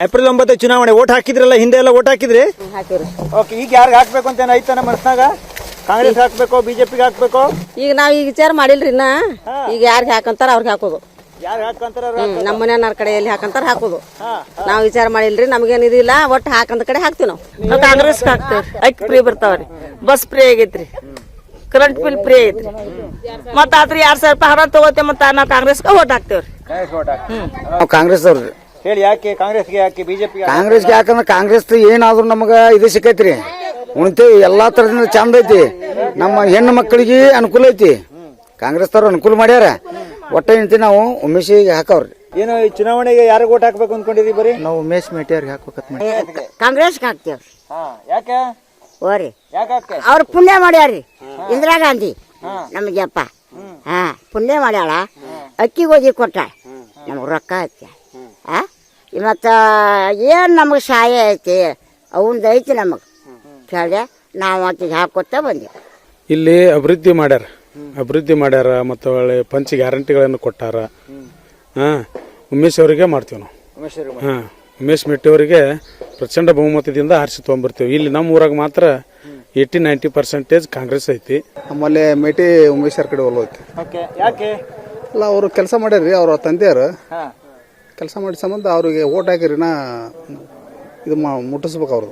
April 9 ಚುನಾವಣೆ vote ಹಾಕಿದ್ರಲ್ಲ, ಹಿಂದೆ ಎಲ್ಲ ಓಟ್ ಹಾಕಿದ್ರಿ? ಹಾಕಿವ್ರಿ. ಓಕೆ, ಈಗ ಯಾರಿಗೆ ಹಾಕ್ಬೇಕು ಅಂತ ಐತ ನಮ್ಮ ಮನಸ್ನಾಗ? ಕಾಂಗ್ರೆಸ್ ಹಾಕ್ಬೇಕೋ ಬಿಜೆಪಿಗೆ ಹಾಕ್ಬೇಕೋ? ಈಗ ನಾವ್ ಈಗ ವಿಚಾರ ಮಾಡಿಲ್ರಿ ಇನ್ನ. ಈಗ ಯಾರಿಗೆ ಹಾಕಂತಾರ ಅವ್ರಿಗೆ ಹಾಕೋದು. ಯಾರು ಹಾಕಂತಾರ ನಮ್ಮ ಮನೆಯವ್ರ ಕಡೆಯಲ್ಲಿ ಹಾಕಂತಾರ ಹಾಕೋದು. ನಾವ್ ವಿಚಾರ ಮಾಡಿಲ್ರಿ, ನಮ್ಗೇನ್ ಇದಿಲ್ಲ. ಒಟ್ಟು ಹಾಕಂತ ಕಡೆ ಹಾಕ್ತಿವಿ ನಾವು. ಕಾಂಗ್ರೆಸ್ ಹಾಕ್ತೇವ್ರಿ. ಅಕ್ಕಿ ಫ್ರೀ ಬರ್ತಾವ್ರಿ, ಬಸ್ ಫ್ರೀ ಆಗೈತ್ರಿ, ಕರೆಂಟ್ ಬಿಲ್ ಫ್ರೀ ಐತ್ರಿ. ಮತ್ತ ಆದ್ರಿ 2,000 ರೂಪಾಯಿ ಹಣ ತಗೋತೇವೆ. ಮತ್ತ ನಾವು ಕಾಂಗ್ರೆಸ್ಗೆ ಓಟ್ ಹಾಕ್ತೇವ್ರಿ. ನಾವು ಕಾಂಗ್ರೆಸ್ ಅವ್ರಿ. ಹೇಳಿ, ಯಾಕೆ ಕಾಂಗ್ರೆಸ್ಗೆ, ಯಾಕೆ ಬಿಜೆಪಿಗೆ? ಕಾಂಗ್ರೆಸ್ಗೆ ಯಾಕಂದ್ರೆ ಕಾಂಗ್ರೆಸ್ ಏನಾದ್ರು ನಮಗ ಇದು ಸಿಕ್ಕೈತ್ರಿ, ಉಣ್ತೇವಿ. ಎಲ್ಲಾ ತರದಿಂದ ಚಂದ ಐತಿ. ನಮ್ಮ ಹೆಣ್ಣು ಮಕ್ಕಳಿಗೆ ಅನುಕೂಲ ಐತಿ. ಕಾಂಗ್ರೆಸ್ ಅವ್ರು ಅನುಕೂಲ ಮಾಡ್ಯಾರ. ಒಟ್ಟ ಏನಂತಿ ನಾವು ಉಮೇಶಿಗೆ ಹಾಕವ್ರಿ. ಏನು ಈ ಚುನಾವಣೆಗೆ ಯಾರಿಗೆ ಓಟ್ ಹಾಕ್ಬೇಕು ಅನ್ಕೊಂಡಿರಿ? ಬರೀ ನಾವು ಉಮೇಶ್ ಮೇಟಿಯವ್ರಿಗೆ ಹಾಕ್ಬೇಕತ್ ಮಾಡಿ ಕಾಂಗ್ರೆಸ್ಗೆ ಹಾಕ್ತೇವ್ರಿ. ಯಾಕೆ ಓರಿ, ಯಾಕೆ ಅವ್ರು ಪುಣ್ಯ ಮಾಡ್ಯಾರ್ರಿ. ಇಂದಿರಾ ಗಾಂಧಿ ನಮಗೆ ಅಪ್ಪ ಪುಣ್ಯ ಮಾಡ್ಯಾಳ. ಅಕ್ಕಿ ಗೋಧಿ ಕೊಟ್ಟ, ನಮಗ್ ರೊಕ್ಕ ಐತಿ. ಮತ್ತ ಏನ್ ನಮಗ್ ಸಹಾಯ ಐತಿ ಅವಂದ ಐತಿ ನಮಗ್ ಕೇಳ್ದೆ. ನಾವು ಅಂತಿಗೆ ಹಾಕೊತ ಬಂದೇವು. ಇಲ್ಲಿ ಅಭಿವೃದ್ಧಿ ಮಾಡ್ಯಾರ ಮತ್ತು ಒಳ್ಳೆ ಪಂಚ ಗ್ಯಾರಂಟಿಗಳನ್ನು ಕೊಟ್ಟಾರ. ಉಮೇಶ್ ಅವರಿಗೆ ಮಾಡ್ತೀವಿ ನಾವು. ಉಮೇಶ್ ಮೆಟ್ಟಿ ಅವರಿಗೆ ಪ್ರಚಂಡ ಬಹುಮತದಿಂದ ಆರಿಸಿ ತಗೊಂಡ್ಬರ್ತೀವಿ. ಇಲ್ಲಿ ನಮ್ಮ ಊರಾಗ ಮಾತ್ರ 80-90% ಕಾಂಗ್ರೆಸ್ ಐತಿ. ನಮ್ಮಲ್ಲಿ ಮೇಟಿ ಉಮೇಶ್ ಅವ್ರ ಕಡೆ ಒಲೋಯ್ತು. ಯಾಕೆ? ಅಲ್ಲ, ಅವರು ಕೆಲಸ ಮಾಡ್ಯಾರ್ರಿ. ಅವ್ರ ತಂದೆಯವರು ಕೆಲಸ ಮಾಡಿದ ಸಂಬಂಧ ಅವ್ರಿಗೆ ಓಟ್ ಹಾಕಿರಿನ ಇದು ಮುಟ್ಟಿಸ್ಬೇಕು ಅವ್ರದ್ದು.